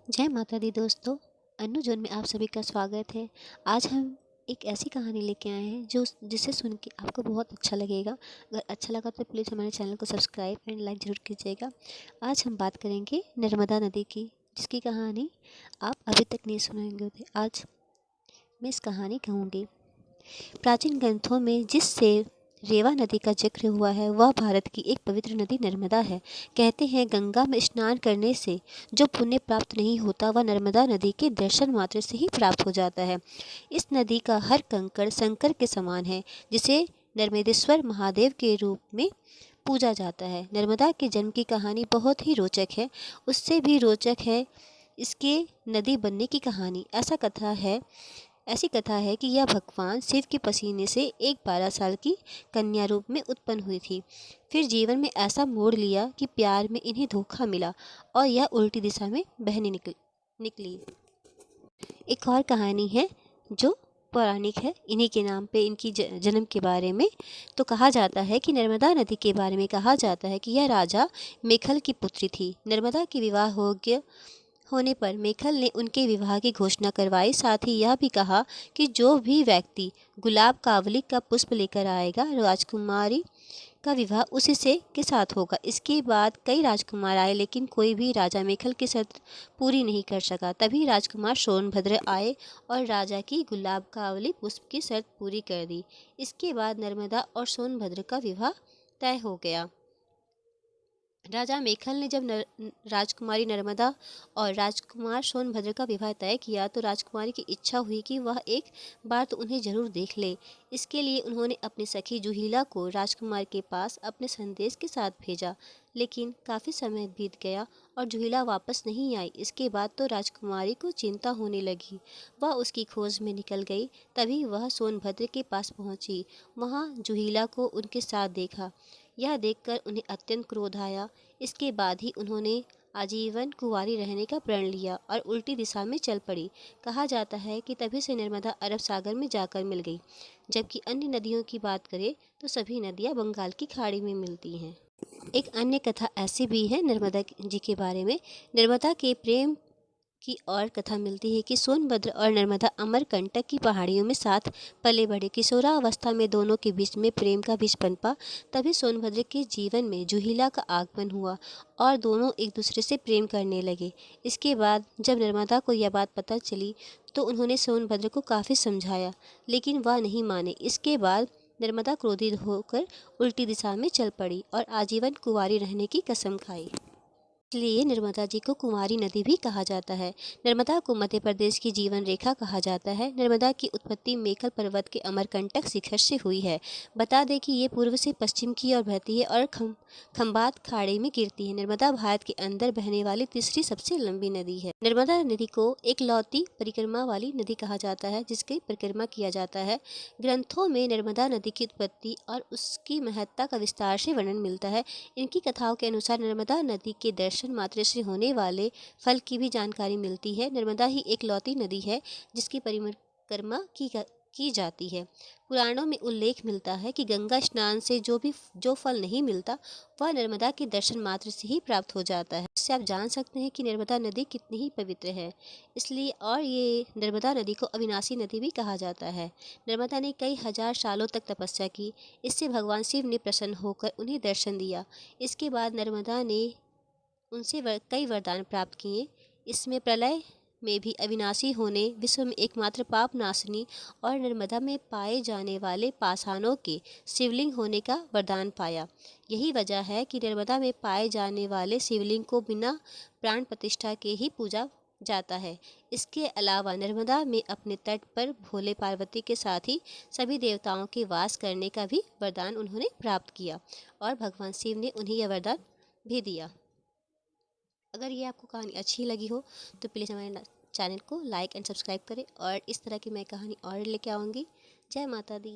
जय माता दी दोस्तों। अन्नू जोन में आप सभी का स्वागत है। आज हम एक ऐसी कहानी लेके आए हैं जो जिसे सुन के आपको बहुत अच्छा लगेगा। अगर अच्छा लगा तो प्लीज़ हमारे चैनल को सब्सक्राइब एंड लाइक ज़रूर कीजिएगा। आज हम बात करेंगे नर्मदा नदी की, जिसकी कहानी आप अभी तक नहीं सुनेंगे थे। आज मैं इस कहानी कहूँगी। प्राचीन ग्रंथों में जिससे रेवा नदी का जिक्र हुआ है वह भारत की एक पवित्र नदी नर्मदा है। कहते हैं गंगा में स्नान करने से जो पुण्य प्राप्त नहीं होता वह नर्मदा नदी के दर्शन मात्र से ही प्राप्त हो जाता है। इस नदी का हर कंकड़ शंकर के समान है, जिसे नर्मदेश्वर महादेव के रूप में पूजा जाता है। नर्मदा के जन्म की कहानी बहुत ही रोचक है। उससे भी रोचक है इसके नदी बनने की कहानी। ऐसी कथा है कि यह भगवान शिव के पसीने से एक 12 साल की कन्या रूप में उत्पन्न हुई थी। फिर जीवन में ऐसा मोड़ लिया कि प्यार में इन्हें धोखा मिला और यह उल्टी दिशा में बहने निकली। एक और कहानी है जो पौराणिक है, इन्हीं के नाम पे इनकी जन्म के बारे में। तो कहा जाता है कि नर्मदा नदी के बारे में कहा जाता है कि यह राजा मेखल की पुत्री थी। नर्मदा के विवाह होने पर मेखल ने उनके विवाह की घोषणा करवाई। साथ ही यह भी कहा कि जो भी व्यक्ति गुलाब कावली का पुष्प लेकर आएगा राजकुमारी का विवाह उसी से के साथ होगा। इसके बाद कई राजकुमार आए, लेकिन कोई भी राजा मेखल की शर्त पूरी नहीं कर सका। तभी राजकुमार सोनभद्र आए और राजा की गुलाब कावली पुष्प की शर्त पूरी कर दी। इसके बाद नर्मदा और सोनभद्र का विवाह तय हो गया। राजा मेखल ने जब राजकुमारी नर्मदा और राजकुमार सोनभद्र का विवाह तय किया तो राजकुमारी की इच्छा हुई कि वह एक बार तो उन्हें जरूर देख ले। इसके लिए उन्होंने अपनी सखी जुहीला को राजकुमार के पास अपने संदेश के साथ भेजा, लेकिन काफ़ी समय बीत गया और जुहीला वापस नहीं आई। इसके बाद तो राजकुमारी को चिंता होने लगी। वह उसकी खोज में निकल गई। तभी वह सोनभद्र के पास पहुंची। वहां जुहीला को उनके साथ देखा। यह देखकर उन्हें अत्यंत क्रोध आया। इसके बाद ही उन्होंने आजीवन कुंवारी रहने का प्रण लिया और उल्टी दिशा में चल पड़ी। कहा जाता है कि तभी से नर्मदा अरब सागर में जाकर मिल गई। जबकि अन्य नदियों की बात करें तो सभी नदियां बंगाल की खाड़ी में मिलती हैं। एक अन्य कथा ऐसी भी है नर्मदा जी के बारे में। नर्मदा के प्रेम की और कथा मिलती है कि सोनभद्र और नर्मदा अमरकंटक की पहाड़ियों में साथ पले बढ़े। किशोरावस्था में दोनों के बीच में प्रेम का बीज पनपा। तभी सोनभद्र के जीवन में जुहीला का आगमन हुआ और दोनों एक दूसरे से प्रेम करने लगे। इसके बाद जब नर्मदा को यह बात पता चली तो उन्होंने सोनभद्र को काफ़ी समझाया, लेकिन वह नहीं माने। इसके बाद नर्मदा क्रोधित होकर उल्टी दिशा में चल पड़ी और आजीवन कुंवारी रहने की कसम खाई। इसलिए नर्मदा जी को कुंवारी नदी भी कहा जाता है। नर्मदा को मध्य प्रदेश की जीवन रेखा कहा जाता है। नर्मदा की उत्पत्ति मेखल पर्वत के अमरकंटक शिखर से हुई है। बता दें कि ये पूर्व से पश्चिम की ओर बहती है और खंबात खाड़ी में गिरती है। नर्मदा भारत के अंदर बहने वाली तीसरी सबसे लंबी नदी है। नर्मदा नदी को एक लौती परिक्रमा वाली नदी कहा जाता है, जिसकी परिक्रमा किया जाता है। ग्रंथों में नर्मदा नदी की उत्पत्ति और उसकी महत्ता का विस्तार से वर्णन मिलता है। इनकी कथाओं के अनुसार नर्मदा नदी के दर्शन मात्र से होने वाले फल की भी जानकारी मिलती है। नर्मदा ही एक लौती नदी है जिसकी परिक्रमा की जाती है। पुराणों में उल्लेख मिलता है कि गंगा स्नान से जो फल नहीं मिलता वह नर्मदा के दर्शन मात्र से ही प्राप्त हो जाता है। इससे आप जान सकते हैं कि नर्मदा नदी कितनी ही पवित्र है। इसलिए और ये नर्मदा नदी को अविनाशी नदी भी कहा जाता है। नर्मदा ने कई हजार सालों तक तपस्या की। इससे भगवान शिव ने प्रसन्न होकर उन्हें दर्शन दिया। इसके बाद नर्मदा ने उनसे कई वरदान प्राप्त किए। इसमें प्रलय में भी अविनाशी होने, विश्व में एकमात्र पाप नाशनी और नर्मदा में पाए जाने वाले पाषाणों के शिवलिंग होने का वरदान पाया। यही वजह है कि नर्मदा में पाए जाने वाले शिवलिंग को बिना प्राण प्रतिष्ठा के ही पूजा जाता है। इसके अलावा नर्मदा में अपने तट पर भोले पार्वती के साथ ही सभी देवताओं के वास करने का भी वरदान उन्होंने प्राप्त किया और भगवान शिव ने उन्हें यह वरदान भी दिया। अगर ये आपको कहानी अच्छी लगी हो तो प्लीज़ हमारे चैनल को लाइक एंड सब्सक्राइब करें और इस तरह की मैं कहानी और लेके आऊँगी। जय माता दी।